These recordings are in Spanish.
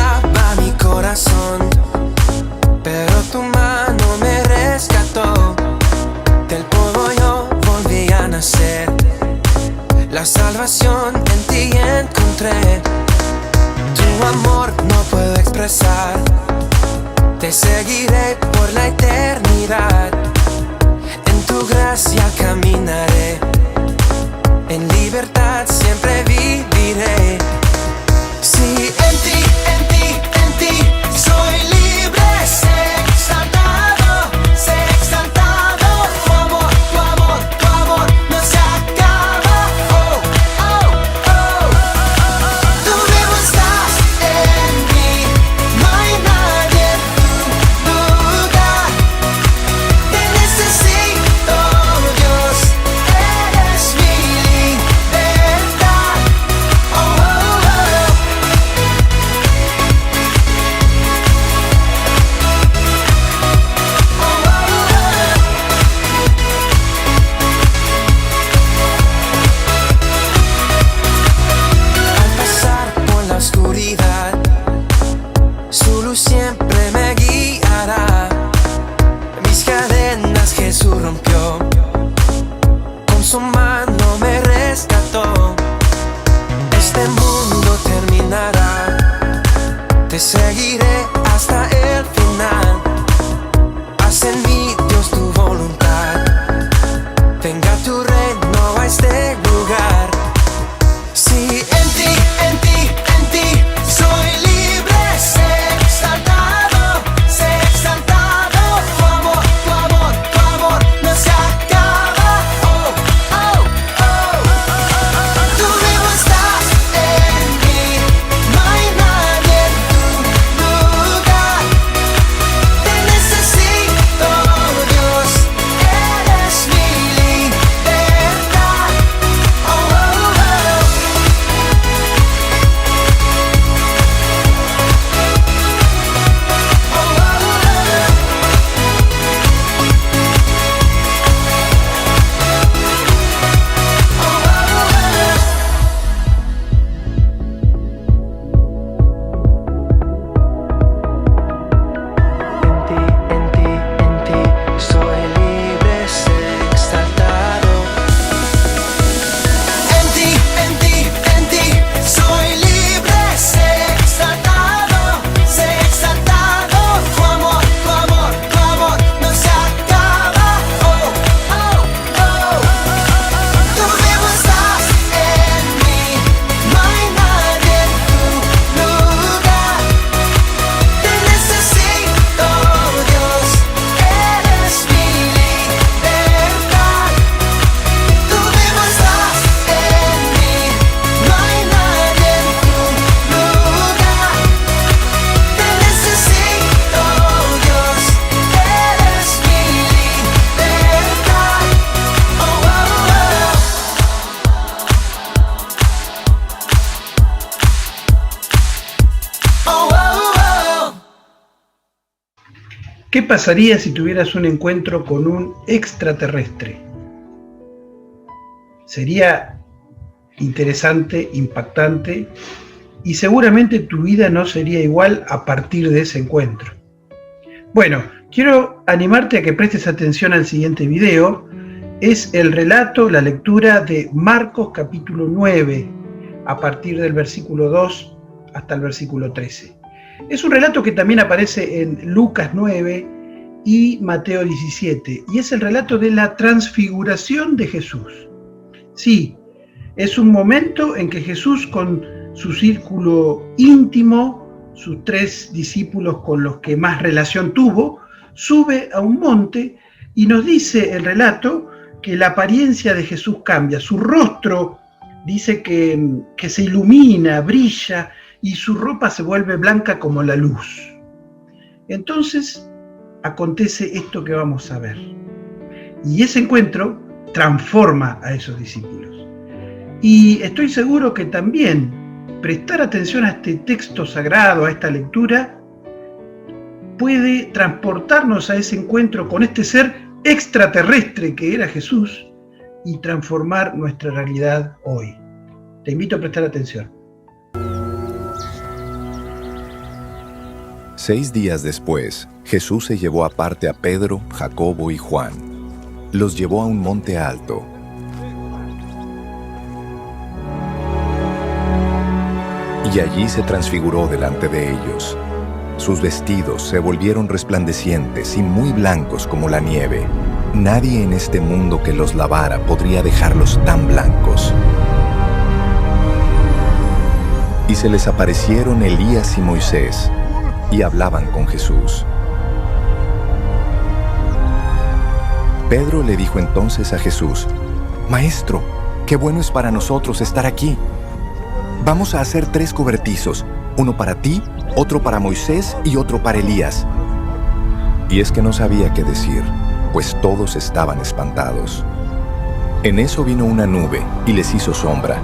estaba mi corazón, pero tu mano me rescató. Del polvo yo volví a nacer. La salvación en ti encontré. Tu amor no puedo expresar. Te seguiré por la eternidad. En tu gracia caminaré. En libertad siempre viviré. Sí, en ti, en ti, en ti soy libre. Sé exaltado, sé exaltado. Tu amor, tu amor, tu amor no se acaba. Oh, oh, oh. Tú vivo estás en mí. No hay nadie en tu lugar. Te necesito, Dios. Eres mi libertad. Oh, oh, oh. Al pasar por la oscuridad, su luz siempre me guiará. Mis cadenas Jesús rompió, con su mano me rescató. Este mundo terminará, te seguiré hasta el final. Haz en mí, Dios, tu voluntad. Venga tu reino a este lugar. Sí, en ti soy libre. Sé exaltado, sé exaltado. Tu amor, tu amor, tu amor no se acaba. Oh, oh, oh. Tú vivo estás en mí. No hay nadie en tu lugar. Te necesito, Dios. Eres mi libertad. Oh, oh, oh. En ti soy libre, sé exaltado. En ti soy libre, sé exaltado, sé exaltado. Tu amor, tu amor, tu amor no se acaba. Oh, oh, oh. Tú vivo estás en mí. No hay nadie en tu lugar. Te necesito, Dios. Eres mi libertad. Tú vivo estás en mí. No hay nadie en tu lugar. Te necesito, Dios. Eres mi libertad. Oh, oh, oh. Oh, oh, oh. ¿Qué pasaría si tuvieras un encuentro con un extraterrestre? Sería interesante, impactante, y seguramente tu vida no sería igual a partir de ese encuentro. Bueno, quiero animarte a que prestes atención al siguiente video. Es el relato, la lectura de Marcos capítulo 9, a partir del versículo 2 hasta el versículo 13. Es un relato que también aparece en Lucas 9 y Mateo 17, y es el relato de la transfiguración de Jesús. Sí, es un momento en que Jesús, con su círculo íntimo, sus 3 discípulos con los que más relación tuvo, sube a un monte y nos dice el relato que la apariencia de Jesús cambia, su rostro dice que se ilumina, brilla, y su ropa se vuelve blanca como la luz. Entonces acontece esto que vamos a ver. Y ese encuentro transforma a esos discípulos. Y estoy seguro que también prestar atención a este texto sagrado, a esta lectura, puede transportarnos a ese encuentro con este ser extraterrestre que era Jesús y transformar nuestra realidad hoy. Te invito a prestar atención. 6 días después, Jesús se llevó aparte a Pedro, Jacobo y Juan. Los llevó a un monte alto. Y allí se transfiguró delante de ellos. Sus vestidos se volvieron resplandecientes y muy blancos como la nieve. Nadie en este mundo que los lavara podría dejarlos tan blancos. Y se les aparecieron Elías y Moisés, y hablaban con Jesús. Pedro le dijo entonces a Jesús: «Maestro, qué bueno es para nosotros estar aquí. Vamos a hacer 3 cobertizos, uno para ti, otro para Moisés y otro para Elías». Y es que no sabía qué decir, pues todos estaban espantados. En eso vino una nube y les hizo sombra,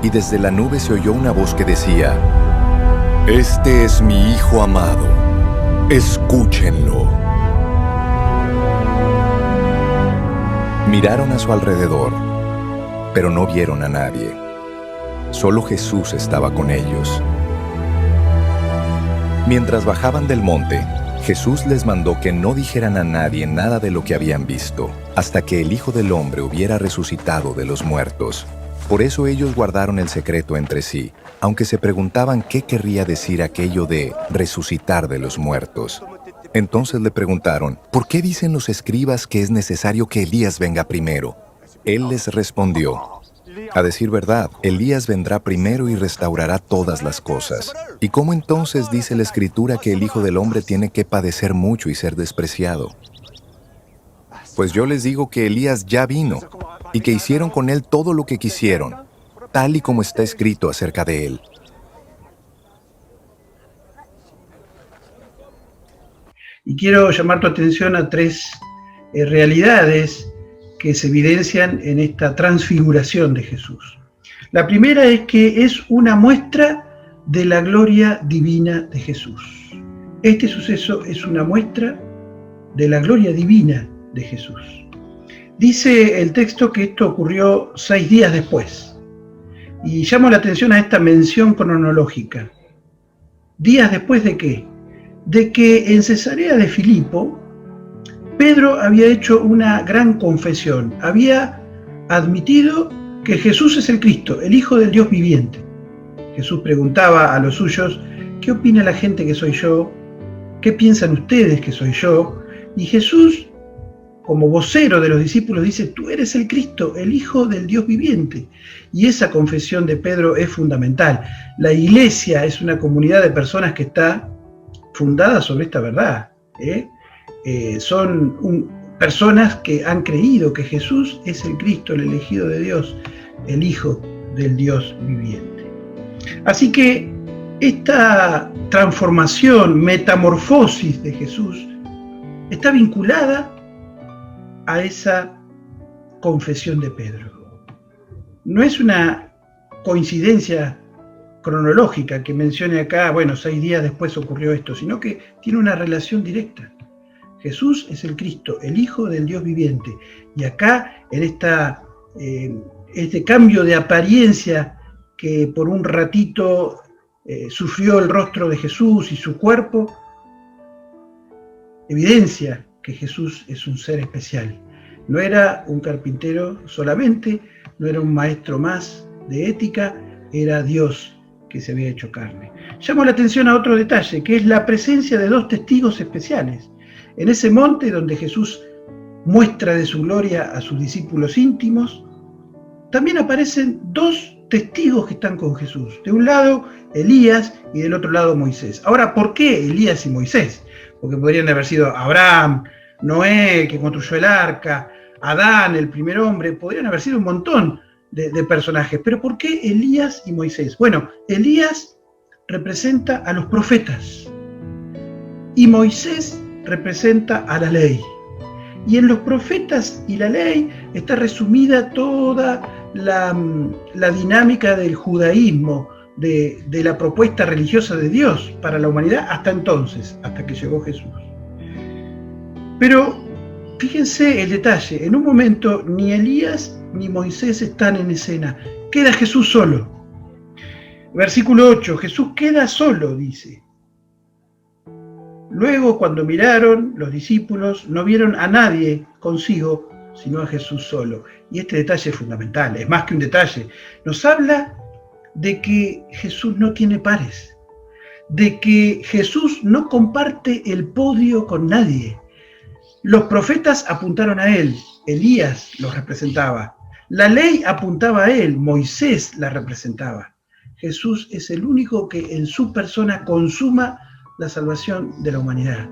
y desde la nube se oyó una voz que decía: «Este es mi Hijo amado, escúchenlo». Miraron a su alrededor, pero no vieron a nadie. Solo Jesús estaba con ellos. Mientras bajaban del monte, Jesús les mandó que no dijeran a nadie nada de lo que habían visto, hasta que el Hijo del Hombre hubiera resucitado de los muertos. Por eso ellos guardaron el secreto entre sí, aunque se preguntaban qué querría decir aquello de resucitar de los muertos. Entonces le preguntaron: «¿Por qué dicen los escribas que es necesario que Elías venga primero?». Él les respondió: «A decir verdad, Elías vendrá primero y restaurará todas las cosas. ¿Y cómo entonces dice la Escritura que el Hijo del Hombre tiene que padecer mucho y ser despreciado? Pues yo les digo que Elías ya vino, y que hicieron con él todo lo que quisieron, tal y como está escrito acerca de él». Y quiero llamar tu atención a 3 realidades que se evidencian en esta transfiguración de Jesús. La primera es que es una muestra de la gloria divina de Jesús. Este suceso es una muestra de la gloria divina de Jesús. Dice el texto que esto ocurrió 6 días después. Y llamo la atención a esta mención cronológica. ¿Días después de qué? De que en Cesarea de Filipo, Pedro había hecho una gran confesión. Había admitido que Jesús es el Cristo, el Hijo del Dios viviente. Jesús preguntaba a los suyos: ¿qué opina la gente que soy yo? ¿Qué piensan ustedes que soy yo? Y Jesús, como vocero de los discípulos, dice: tú eres el Cristo, el Hijo del Dios viviente. Y esa confesión de Pedro es fundamental. La iglesia es una comunidad de personas que está fundada sobre esta verdad. Son personas que han creído que Jesús es el Cristo, el elegido de Dios, el Hijo del Dios viviente. Así que esta transformación, metamorfosis de Jesús, está vinculada a esa confesión de Pedro. No es una coincidencia cronológica que mencione acá, 6 días después ocurrió esto, sino que tiene una relación directa. Jesús es el Cristo, el Hijo del Dios viviente. Y acá, en este cambio de apariencia que por un ratito sufrió el rostro de Jesús y su cuerpo, evidencia que Jesús es un ser especial. No era un carpintero solamente, no era un maestro más de ética, era Dios que se había hecho carne. Llamo la atención a otro detalle, que es la presencia de 2 testigos especiales. En ese monte donde Jesús muestra de su gloria a sus discípulos íntimos, también aparecen 2 testigos que están con Jesús. De un lado Elías y del otro lado Moisés. Ahora, ¿por qué Elías y Moisés? Porque podrían haber sido Abraham, Noé, que construyó el arca, Adán, el primer hombre, podrían haber sido un montón de personajes. Pero ¿por qué Elías y Moisés? Bueno, Elías representa a los profetas y Moisés representa a la ley. Y en los profetas y la ley está resumida toda la dinámica del judaísmo, de la propuesta religiosa de Dios para la humanidad hasta entonces, hasta que llegó Jesús. Pero fíjense el detalle, en un momento ni Elías ni Moisés están en escena, queda Jesús solo. Versículo 8, Jesús queda solo, dice. Luego, cuando miraron, los discípulos no vieron a nadie consigo, sino a Jesús solo. Y este detalle es fundamental, es más que un detalle. Nos habla de que Jesús no tiene pares, de que Jesús no comparte el podio con nadie. Los profetas apuntaron a él, Elías los representaba, la ley apuntaba a él, Moisés la representaba. Jesús es el único que en su persona consuma la salvación de la humanidad.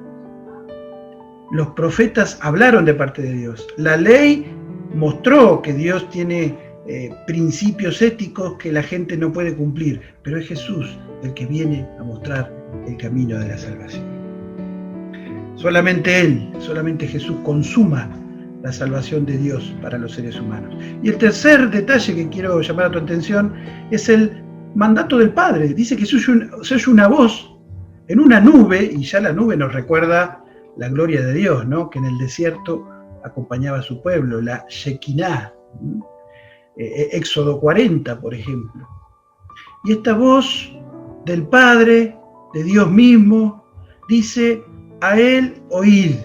Los profetas hablaron de parte de Dios. La ley mostró que Dios tiene principios éticos que la gente no puede cumplir, pero es Jesús el que viene a mostrar el camino de la salvación. Solamente Él, solamente Jesús consuma la salvación de Dios para los seres humanos. Y el tercer detalle que quiero llamar a tu atención es el mandato del Padre. Dice que se oye una voz en una nube, y ya la nube nos recuerda la gloria de Dios, ¿no? Que en el desierto acompañaba a su pueblo, la Shekinah, Éxodo 40, por ejemplo. Y esta voz del Padre, de Dios mismo, dice: a Él oíd,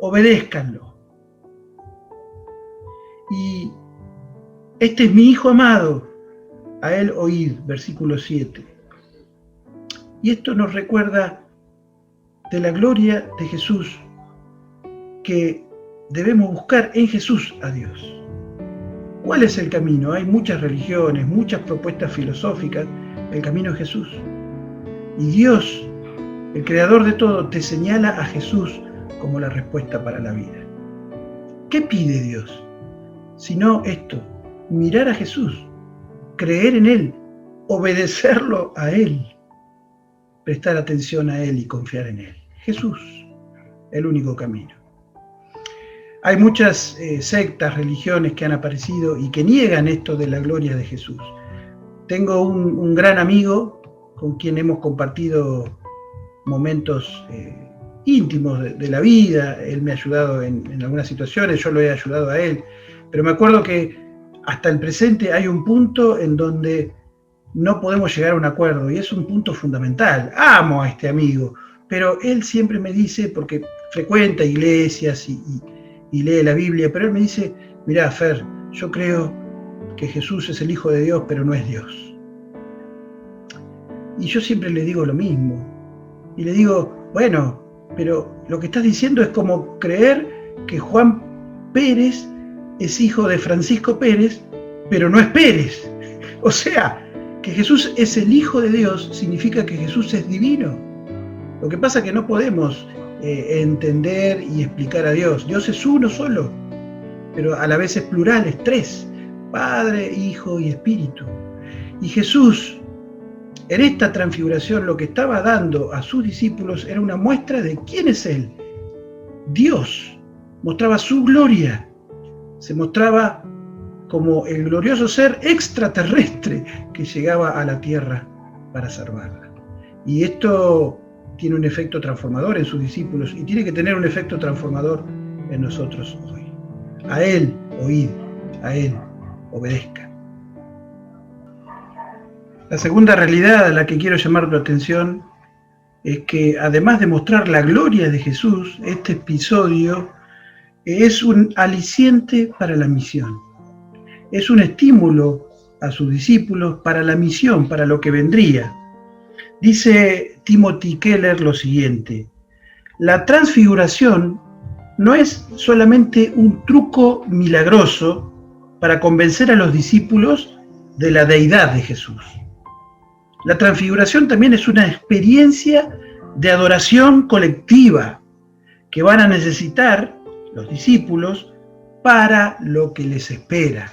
obedézcanlo. Y este es mi Hijo amado, a Él oíd, versículo 7. Y esto nos recuerda de la gloria de Jesús, que debemos buscar en Jesús a Dios. ¿Cuál es el camino? Hay muchas religiones, muchas propuestas filosóficas. El camino es Jesús. Y Dios, el creador de todo, te señala a Jesús como la respuesta para la vida. ¿Qué pide Dios? Sino esto: mirar a Jesús, creer en Él, obedecerlo a Él, prestar atención a Él y confiar en Él. Jesús, el único camino. Hay muchas sectas, religiones que han aparecido y que niegan esto de la gloria de Jesús. Tengo un gran amigo con quien hemos compartido momentos íntimos de la vida. Él me ha ayudado en algunas situaciones, yo lo he ayudado a él. Pero me acuerdo que hasta el presente hay un punto en donde no podemos llegar a un acuerdo, y es un punto fundamental. Amo a este amigo, pero él siempre me dice, porque frecuenta iglesias y lee la Biblia, pero él me dice: mirá, Fer, yo creo que Jesús es el Hijo de Dios, pero no es Dios. Y yo siempre le digo lo mismo, y le digo: bueno, pero lo que estás diciendo es como creer que Juan Pérez es hijo de Francisco Pérez, pero no es Pérez. O sea, que Jesús es el Hijo de Dios significa que Jesús es divino. Lo que pasa es que no podemos entender y explicar a Dios. Dios es uno solo, pero a la vez es plural, es tres: Padre, Hijo y Espíritu. Y Jesús, en esta transfiguración, lo que estaba dando a sus discípulos era una muestra de quién es Él. Dios mostraba su gloria, se mostraba como el glorioso ser extraterrestre que llegaba a la tierra para salvarla. Y esto tiene un efecto transformador en sus discípulos y tiene que tener un efecto transformador en nosotros hoy. A Él oíd, a Él obedezca. La segunda realidad a la que quiero llamar tu atención es que, además de mostrar la gloria de Jesús, este episodio es un aliciente para la misión. Es un estímulo a sus discípulos para la misión, para lo que vendría. Dice Timothy Keller lo siguiente: la transfiguración no es solamente un truco milagroso para convencer a los discípulos de la deidad de Jesús. La transfiguración también es una experiencia de adoración colectiva que van a necesitar los discípulos para lo que les espera.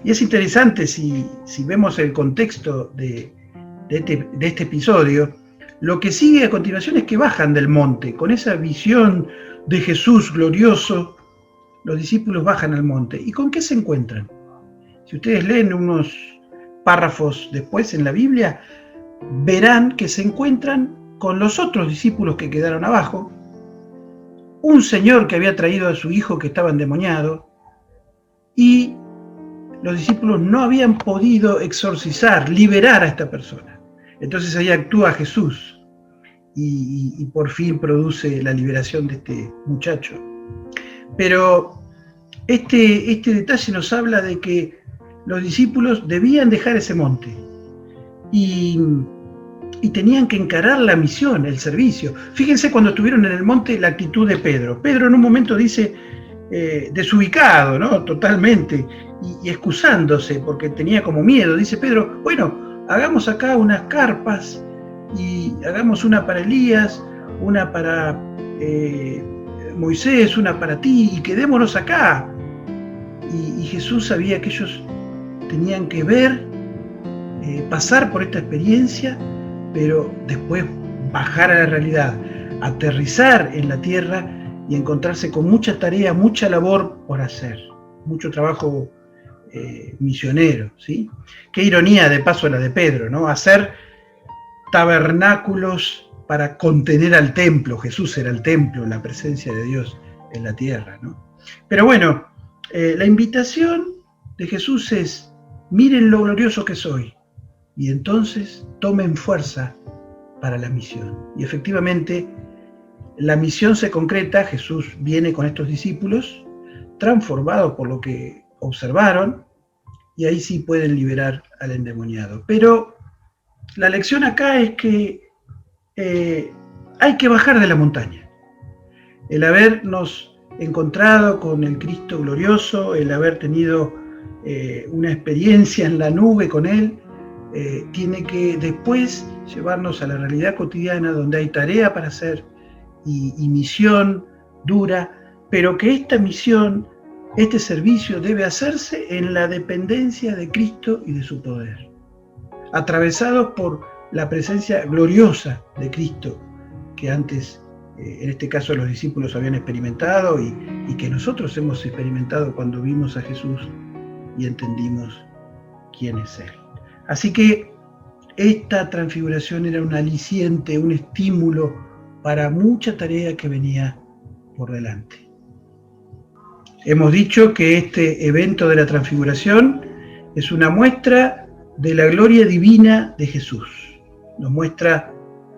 Y es interesante, si vemos el contexto de este episodio, lo que sigue a continuación es que bajan del monte. Con esa visión de Jesús glorioso, los discípulos bajan al monte. ¿Y con qué se encuentran? Si ustedes leen unos párrafos después en la Biblia, verán que se encuentran con los otros discípulos que quedaron abajo, un señor que había traído a su hijo que estaba endemoniado, y los discípulos no habían podido exorcizar, liberar a esta persona. Entonces ahí actúa Jesús y por fin produce la liberación de este muchacho. Pero este detalle nos habla de que los discípulos debían dejar ese monte y tenían que encarar la misión, el servicio. Fíjense cuando estuvieron en el monte la actitud de Pedro. Pedro en un momento dice, desubicado, ¿no? Totalmente, y excusándose porque tenía como miedo. Dice Pedro, bueno, hagamos acá unas carpas y hagamos una para Elías, una para Moisés, una para ti, y quedémonos acá. Y Jesús sabía que ellos tenían que ver, pasar por esta experiencia, pero después bajar a la realidad, aterrizar en la tierra y encontrarse con mucha tarea, mucha labor por hacer, mucho trabajo misionero, ¿sí? Qué ironía de paso la de Pedro, ¿no? Hacer tabernáculos para contener al templo. Jesús era el templo, la presencia de Dios en la tierra, ¿no? Pero bueno, la invitación de Jesús es, miren lo glorioso que soy, y entonces tomen fuerza para la misión. Y efectivamente, la misión se concreta. Jesús viene con estos discípulos, transformados por lo que observaron, y ahí sí pueden liberar al endemoniado. Pero la lección acá es que hay que bajar de la montaña. El habernos encontrado con el Cristo glorioso, el haber tenido una experiencia en la nube con Él, tiene que después llevarnos a la realidad cotidiana donde hay tarea para hacer y misión dura, pero que esta misión, este servicio debe hacerse en la dependencia de Cristo y de su poder, atravesados por la presencia gloriosa de Cristo que antes, en este caso, los discípulos habían experimentado y que nosotros hemos experimentado cuando vimos a Jesús y entendimos quién es Él. Así que esta transfiguración era un aliciente, un estímulo para mucha tarea que venía por delante. Hemos dicho que este evento de la transfiguración es una muestra de la gloria divina de Jesús. Nos muestra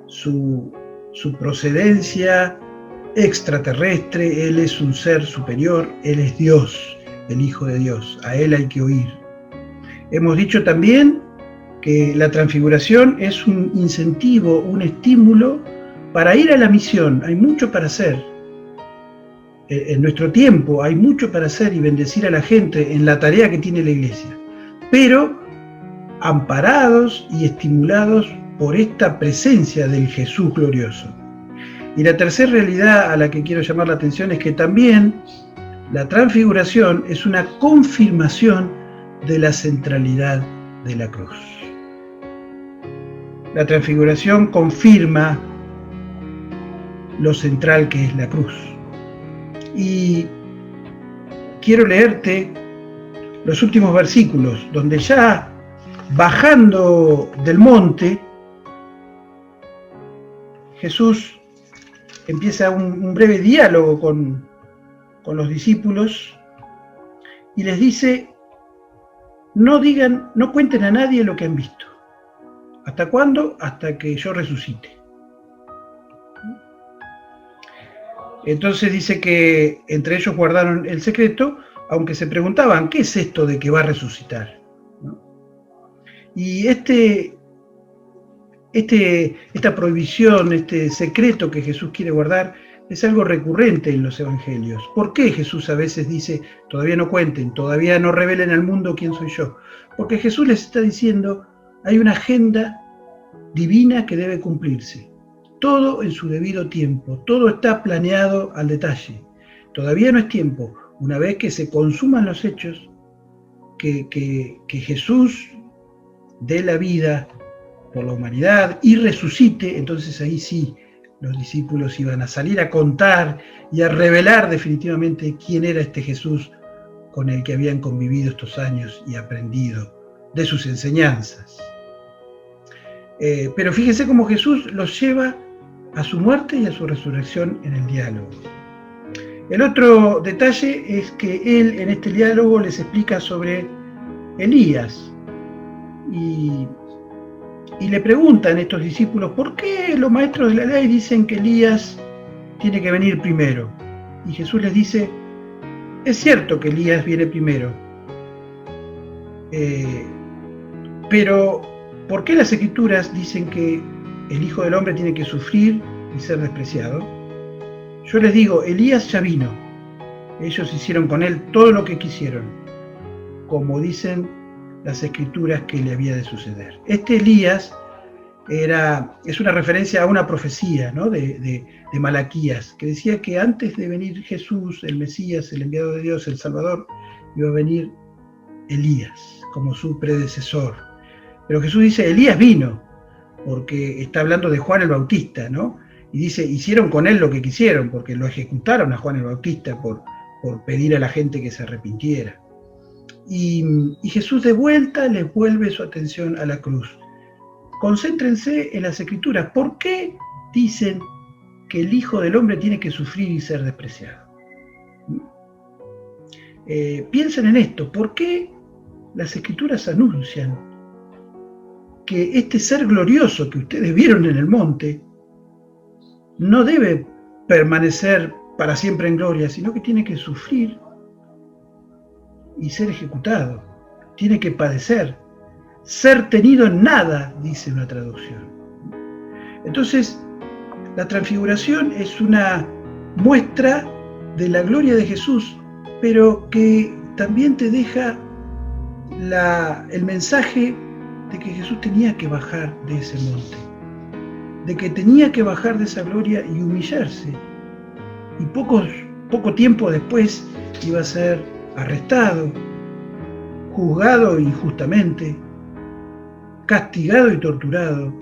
su procedencia extraterrestre. Él es un ser superior, Él es Dios, el Hijo de Dios. A Él hay que oír. Hemos dicho también que la transfiguración es un incentivo, un estímulo para ir a la misión. Hay mucho para hacer. En nuestro tiempo hay mucho para hacer y bendecir a la gente en la tarea que tiene la iglesia, pero amparados y estimulados por esta presencia del Jesús glorioso. Y la tercera realidad a la que quiero llamar la atención es que también la transfiguración es una confirmación de la centralidad de la cruz. La transfiguración confirma lo central que es la cruz. Y quiero leerte los últimos versículos, donde ya bajando del monte, Jesús empieza un breve diálogo con los discípulos y les dice, no cuenten a nadie lo que han visto. ¿Hasta cuándo? Hasta que yo resucite. Entonces dice que entre ellos guardaron el secreto, aunque se preguntaban, ¿qué es esto de que va a resucitar? ¿No? Y esta prohibición, este secreto que Jesús quiere guardar, es algo recurrente en los evangelios. ¿Por qué Jesús a veces dice, todavía no cuenten, todavía no revelen al mundo quién soy yo? Porque Jesús les está diciendo, hay una agenda divina que debe cumplirse. Todo en su debido tiempo, todo está planeado al detalle. Todavía no es tiempo. Una vez que se consuman los hechos, que Jesús dé la vida por la humanidad y resucite, entonces ahí sí los discípulos iban a salir a contar y a revelar definitivamente quién era este Jesús con el que habían convivido estos años y aprendido de sus enseñanzas. Pero fíjense cómo Jesús los lleva a su muerte y a su resurrección en el diálogo. El otro detalle es que él en este diálogo les explica sobre Elías y Y le preguntan estos discípulos, ¿por qué los maestros de la ley dicen que Elías tiene que venir primero? Y Jesús les dice, es cierto que Elías viene primero, pero ¿por qué las Escrituras dicen que el Hijo del Hombre tiene que sufrir y ser despreciado? Yo les digo, Elías ya vino. Ellos hicieron con él todo lo que quisieron, como dicen las Escrituras que le había de suceder. Este Elías es una referencia a una profecía, ¿no?, de Malaquías, que decía que antes de venir Jesús, el Mesías, el enviado de Dios, el Salvador, iba a venir Elías como su predecesor. Pero Jesús dice, Elías vino, porque está hablando de Juan el Bautista, ¿no? Y dice, hicieron con él lo que quisieron, porque lo ejecutaron a Juan el Bautista por pedir a la gente que se arrepintiera. Y Jesús de vuelta les vuelve su atención a la cruz. Concéntrense en las Escrituras. ¿Por qué dicen que el Hijo del Hombre tiene que sufrir y ser despreciado? Piensen en esto. ¿Por qué las Escrituras anuncian que este ser glorioso que ustedes vieron en el monte no debe permanecer para siempre en gloria, sino que tiene que sufrir y ser ejecutado? Tiene que padecer, ser tenido en nada, dice una traducción. Entonces, la transfiguración es una muestra de la gloria de Jesús, pero que también te deja el mensaje de que Jesús tenía que bajar de ese monte, de que tenía que bajar de esa gloria y humillarse. Y poco tiempo después iba a ser arrestado, juzgado injustamente, castigado y torturado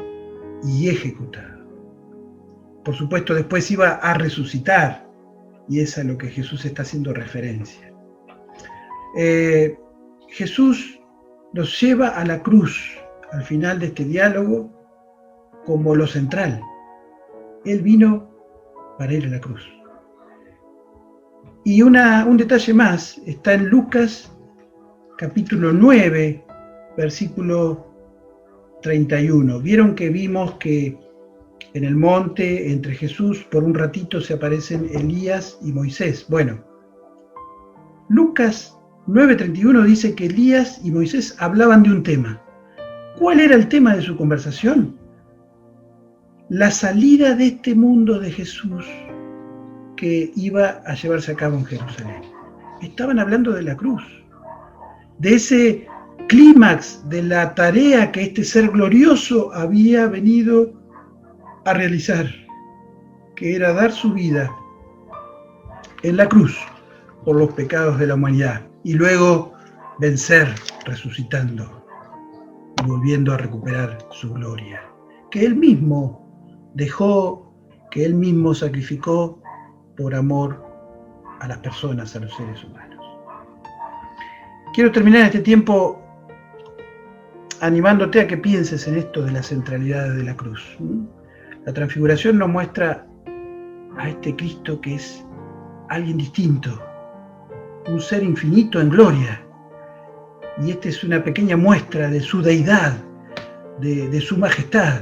y ejecutado. Por supuesto, después iba a resucitar, y es a lo que Jesús está haciendo referencia. Jesús nos lleva a la cruz al final de este diálogo como lo central. Él vino para ir a la cruz. Y un detalle más está en Lucas capítulo 9, versículo 31. Vieron que vimos que en el monte, entre Jesús, por un ratito se aparecen Elías y Moisés. Bueno, Lucas 9:31 dice que Elías y Moisés hablaban de un tema. ¿Cuál era el tema de su conversación? La salida de este mundo de Jesús que iba a llevarse a cabo en Jerusalén. Estaban hablando de la cruz, de ese clímax de la tarea que este ser glorioso había venido a realizar, que era dar su vida en la cruz por los pecados de la humanidad y luego vencer resucitando y volviendo a recuperar su gloria, que él mismo dejó, que él mismo sacrificó por amor a las personas, a los seres humanos. Quiero terminar este tiempo animándote a que pienses en esto de la centralidad de la cruz. La transfiguración nos muestra a este Cristo que es alguien distinto, un ser infinito en gloria. Y esta es una pequeña muestra de su deidad, de su majestad.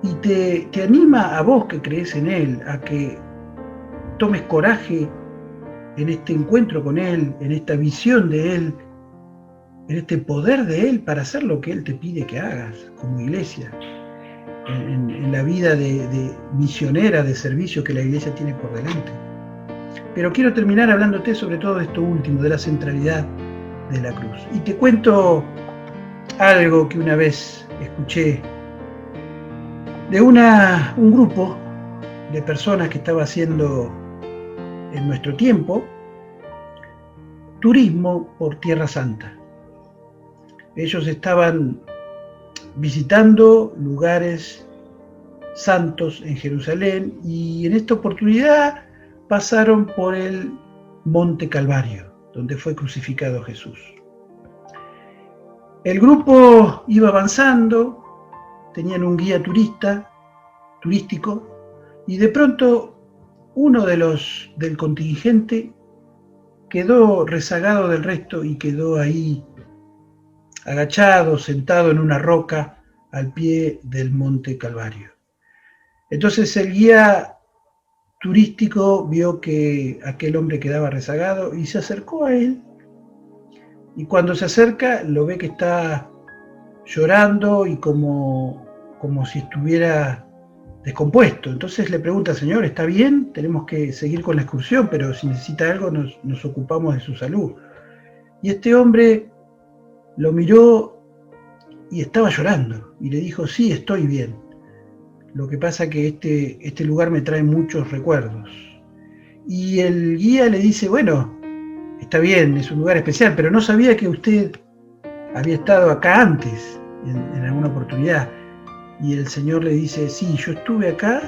Y te anima a vos que crees en Él, a que tomes coraje en este encuentro con Él, en esta visión de Él, en este poder de Él para hacer lo que Él te pide que hagas como iglesia, en la vida de misionera, de servicio que la iglesia tiene por delante. Pero quiero terminar hablándote sobre todo de esto último, de la centralidad de la cruz. Y te cuento algo que una vez escuché de un grupo de personas que estaba haciendo en nuestro tiempo turismo por Tierra Santa. Ellos estaban visitando lugares santos en Jerusalén y en esta oportunidad pasaron por el Monte Calvario, donde fue crucificado Jesús. El grupo iba avanzando, tenían un guía turístico, y de pronto uno del contingente quedó rezagado del resto y quedó ahí agachado, sentado en una roca al pie del monte Calvario. Entonces el guía turístico vio que aquel hombre quedaba rezagado y se acercó a él. Y cuando se acerca lo ve que está llorando y como si estuviera descompuesto. Entonces le pregunta: señor, ¿está bien? Tenemos que seguir con la excursión, pero si necesita algo nos ocupamos de su salud. Y este hombre lo miró y estaba llorando y le dijo: sí, estoy bien. Lo que pasa que este lugar me trae muchos recuerdos. Y el guía le dice: bueno, está bien, es un lugar especial, pero no sabía que usted había estado acá antes, en alguna oportunidad. Y el Señor le dice: sí, yo estuve acá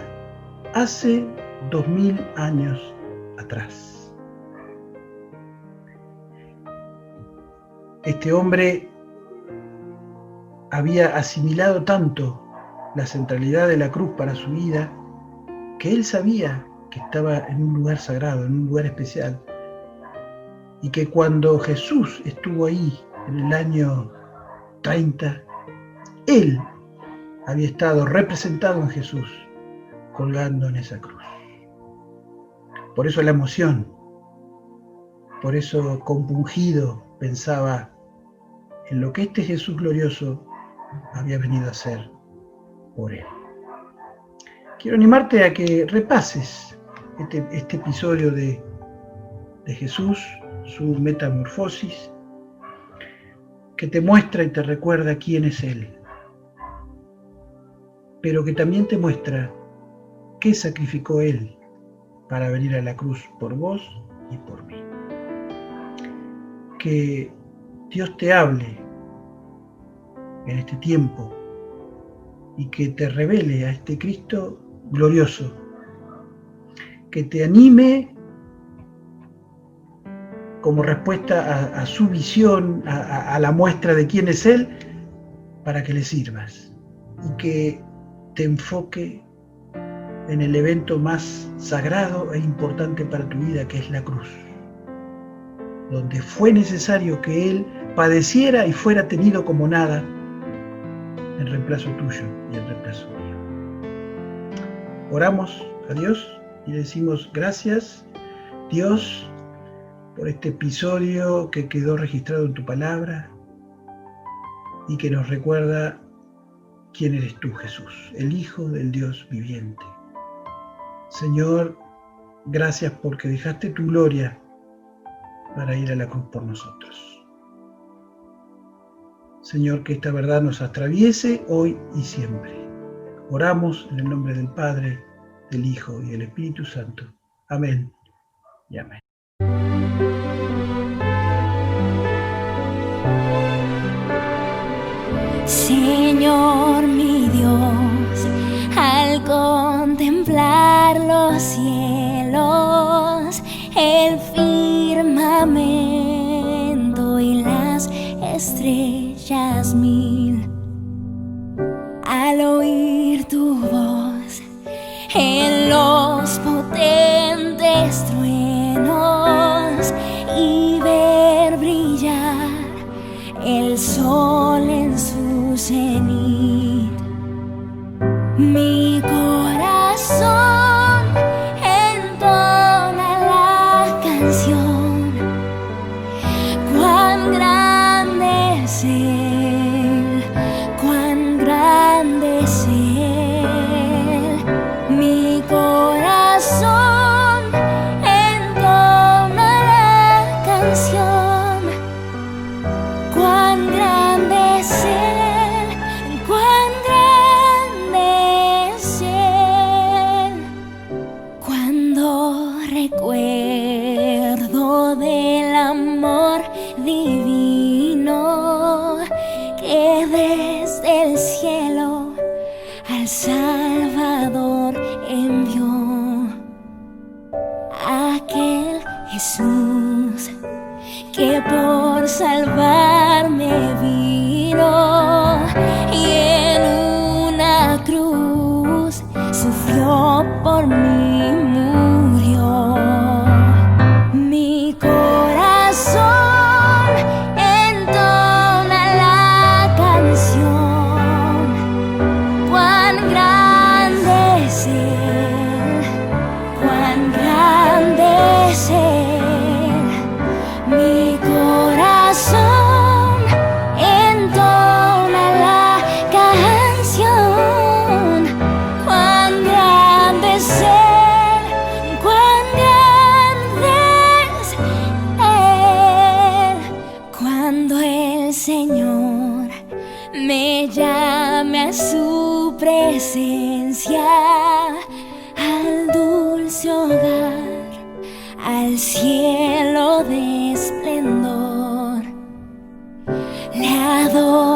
hace 2000 años atrás. Este hombre había asimilado tanto la centralidad de la cruz para su vida que él sabía que estaba en un lugar sagrado, en un lugar especial, y que cuando Jesús estuvo ahí en el año 30, él había estado representado en Jesús, colgando en esa cruz. Por eso la emoción, por eso compungido pensaba en lo que este Jesús glorioso había venido a hacer por él. Quiero animarte a que repases este episodio de Jesús, su metamorfosis, que te muestra y te recuerda quién es Él, pero que también te muestra qué sacrificó Él para venir a la cruz por vos y por mí. Que Dios te hable en este tiempo y que te revele a este Cristo glorioso, que te anime como respuesta a su visión, a la muestra de quién es Él, para que le sirvas, y que te enfoque en el evento más sagrado e importante para tu vida, que es la cruz, donde fue necesario que Él padeciera y fuera tenido como nada en reemplazo tuyo y en reemplazo mío. Oramos a Dios y le decimos: gracias, Dios, por este episodio que quedó registrado en tu palabra y que nos recuerda quién eres tú, Jesús, el Hijo del Dios viviente. Señor, gracias porque dejaste tu gloria para ir a la cruz por nosotros. Señor, que esta verdad nos atraviese hoy y siempre. Oramos en el nombre del Padre, del Hijo y del Espíritu Santo. Amén y amén. Señor mi Dios, al contemplar los cielos, el firmamento y las estrellas mil, al oír tu voz en los potentes truenos y ver brillar el sol en su cenit, mi corazón entona la canción. Cuán grande es Él, cuán grande es Él, mi corazón entona la canción. Cuán grande es Él, cuán grande es Él. Cuando recuerdo del amor divino que desde el cielo al Salvador envió, aquel Jesús que por salvarme vino y en una cruz sufrió por mí, murió. Mi corazón entona la presencia, al dulce hogar, al cielo de esplendor. Le adoro.